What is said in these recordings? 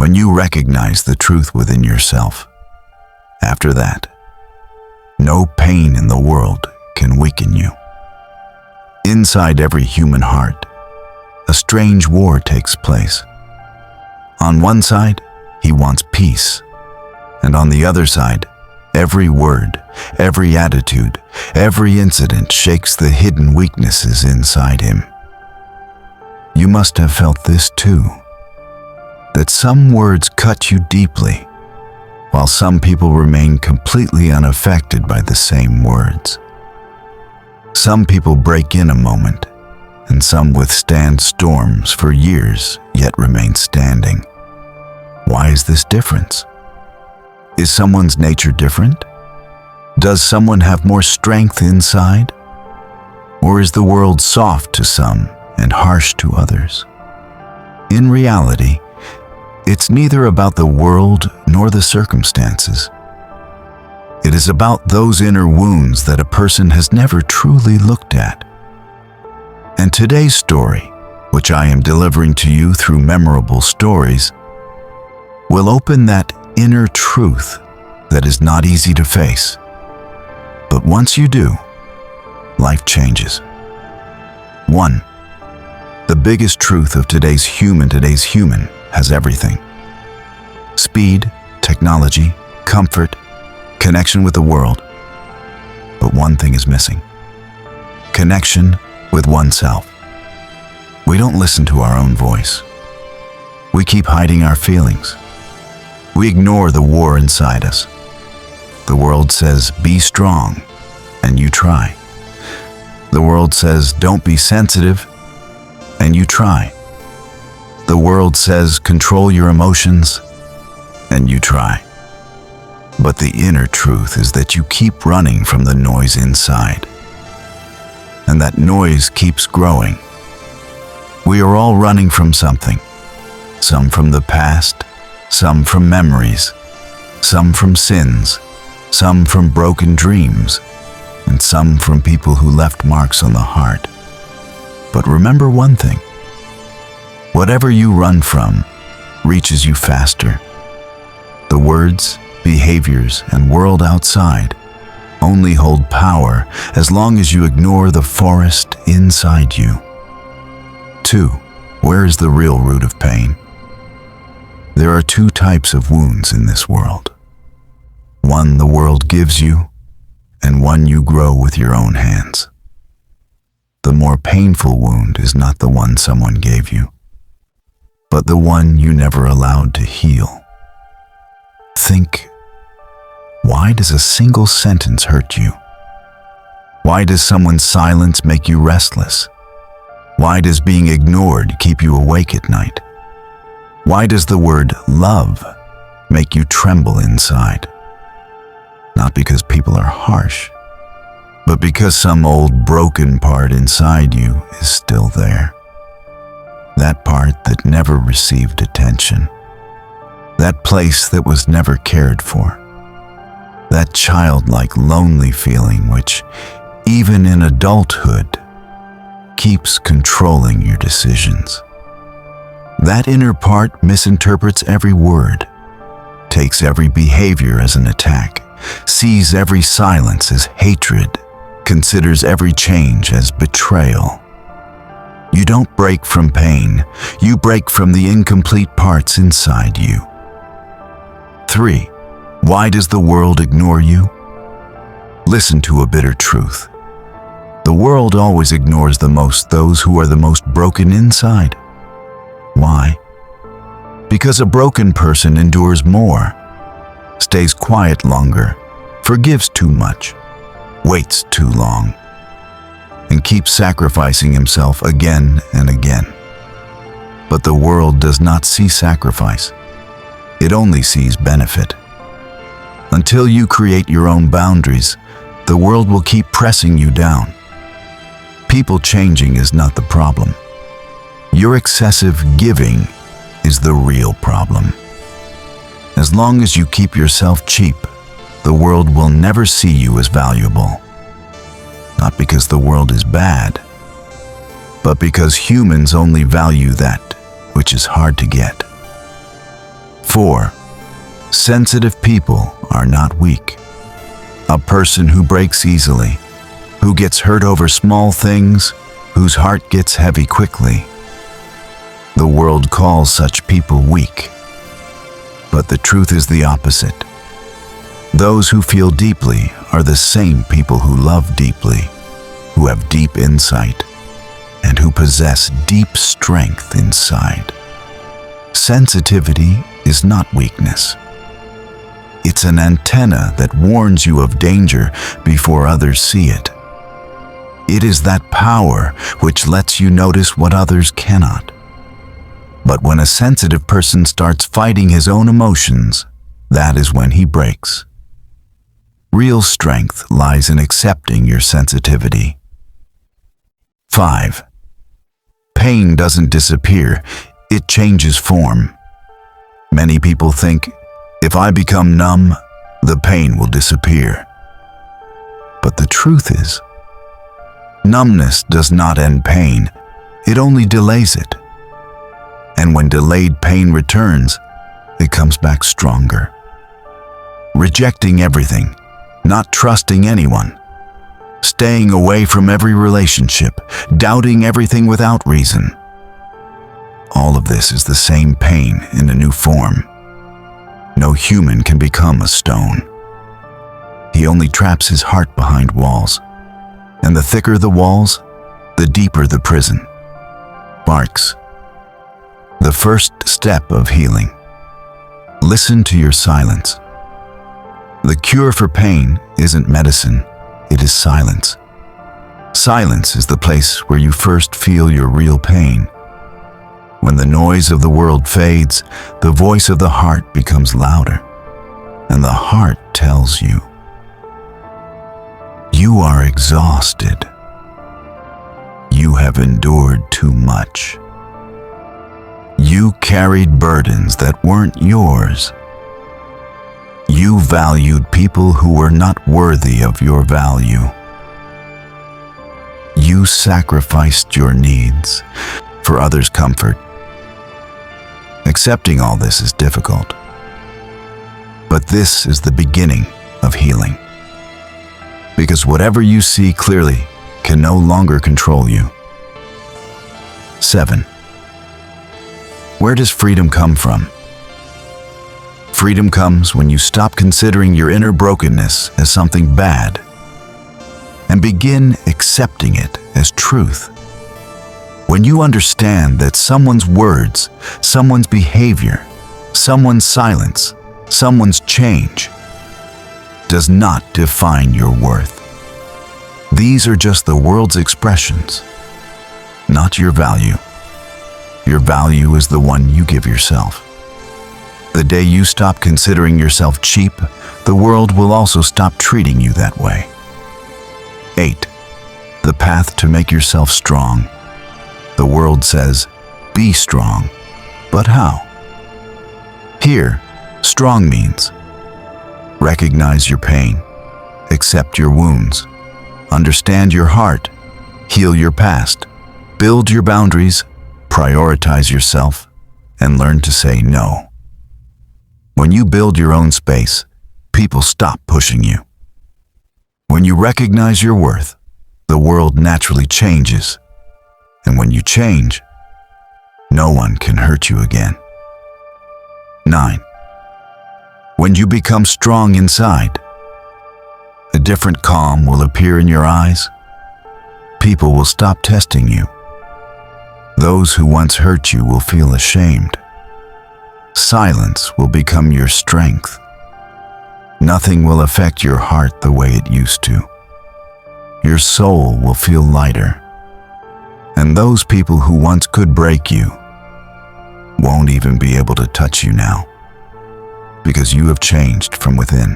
when you recognize the truth within yourself. After that, no pain in the world can weaken you. Inside every human heart, a strange war takes place. On one side, he wants peace, and on the other side, every word, every attitude, every incident shakes the hidden weaknesses inside him. You must have felt this too, that some words cut you deeply, while some people remain completely unaffected by the same words. Some people break in a moment, and some withstand storms for years, yet remain standing. Why is this difference? Is someone's nature different? Does someone have more strength inside? Or is the world soft to some and harsh to others? In reality, it's neither about the world nor the circumstances. It is about those inner wounds that a person has never truly looked at. And today's story, which I am delivering to you through memorable stories, will open that inner truth that is not easy to face. But once you do, life changes. 1. The biggest truth of today's human has everything. Speed, technology, comfort, connection with the world. But one thing is missing. Connection with oneself. We don't listen to our own voice. We keep hiding our feelings. We ignore the war inside us. The world says, be strong, and you try. The world says, don't be sensitive, and you try. The world says, control your emotions, and you try. But the inner truth is that you keep running from the noise inside. And that noise keeps growing. We are all running from something. Some from the past, some from memories, some from sins, some from broken dreams, and some from people who left marks on the heart. But remember one thing. Whatever you run from reaches you faster. The words, behaviors, and world outside only hold power as long as you ignore the forest inside you. 2. Where is the real root of pain? There are 2 types of wounds in this world. One the world gives you, and one you grow with your own hands. The more painful wound is not the one someone gave you, but the one you never allowed to heal. Think, why does a single sentence hurt you? Why does someone's silence make you restless? Why does being ignored keep you awake at night? Why does the word love make you tremble inside? Not because people are harsh, but because some old broken part inside you is still there. That part that never received attention. That place that was never cared for. That childlike lonely feeling which, even in adulthood, keeps controlling your decisions. That inner part misinterprets every word, takes every behavior as an attack, sees every silence as hatred, considers every change as betrayal. You don't break from pain, you break from the incomplete parts inside you. 3. Why does the world ignore you? Listen to a bitter truth. The world always ignores the most those who are the most broken inside. Why? Because a broken person endures more, stays quiet longer, forgives too much, waits too long, and keeps sacrificing himself again and again. But the world does not see sacrifice. It only sees benefit. Until you create your own boundaries, the world will keep pressing you down. People changing is not the problem. Your excessive giving is the real problem. As long as you keep yourself cheap, the world will never see you as valuable. Not because the world is bad, but because humans only value that which is hard to get. 4. Sensitive people are not weak. A person who breaks easily, who gets hurt over small things, whose heart gets heavy quickly. The world calls such people weak. But the truth is the opposite. Those who feel deeply are the same people who love deeply, who have deep insight, and who possess deep strength inside. Sensitivity is not weakness. It's an antenna that warns you of danger before others see it. It is that power which lets you notice what others cannot. But when a sensitive person starts fighting his own emotions, that is when he breaks. Real strength lies in accepting your sensitivity. 5. Pain doesn't disappear, it changes form. Many people think, if I become numb, the pain will disappear. But the truth is, numbness does not end pain, it only delays it. And when delayed pain returns, it comes back stronger. Rejecting everything, not trusting anyone, staying away from every relationship, doubting everything without reason. All of this is the same pain in a new form. No human can become a stone. He only traps his heart behind walls. And the thicker the walls, the deeper the prison. Marx. The first step of healing. Listen to your silence. The cure for pain isn't medicine, it is silence. Silence is the place where you first feel your real pain. When the noise of the world fades, the voice of the heart becomes louder, and the heart tells you, you are exhausted. You have endured too much. You carried burdens that weren't yours. You valued people who were not worthy of your value. You sacrificed your needs for others' comfort. Accepting all this is difficult, but this is the beginning of healing. Because whatever you see clearly can no longer control you. 7. Where does freedom come from? Freedom comes when you stop considering your inner brokenness as something bad and begin accepting it as truth. When you understand that someone's words, someone's behavior, someone's silence, someone's change does not define your worth. These are just the world's expressions, not your value. Your value is the one you give yourself. The day you stop considering yourself cheap, the world will also stop treating you that way. 8. The path to make yourself strong. The world says, be strong. But how? Here, strong means recognize your pain, accept your wounds, understand your heart, heal your past, build your boundaries, prioritize yourself, and learn to say no. When you build your own space, people stop pushing you. When you recognize your worth, the world naturally changes. And when you change, no one can hurt you again. 9. When you become strong inside, a different calm will appear in your eyes. People will stop testing you. Those who once hurt you will feel ashamed. Silence will become your strength. Nothing will affect your heart the way it used to. Your soul will feel lighter. And those people who once could break you won't even be able to touch you now, because you have changed from within.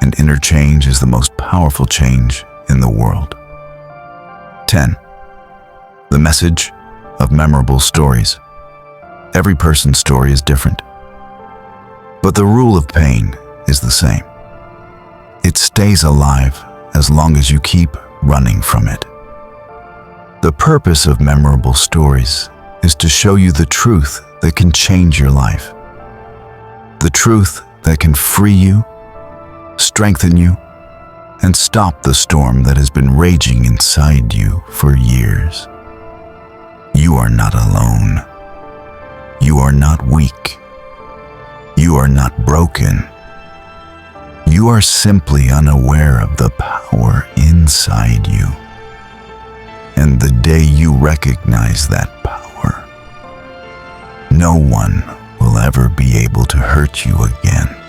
And inner change is the most powerful change in the world. 10. The message of memorable stories. Every person's story is different, but the rule of pain is the same. It stays alive as long as you keep running from it. The purpose of memorable stories is to show you the truth that can change your life. The truth that can free you, strengthen you, and stop the storm that has been raging inside you for years. You are not alone. You are not weak. You are not broken. You are simply unaware of the power inside you. And the day you recognize that power, no one will ever be able to hurt you again.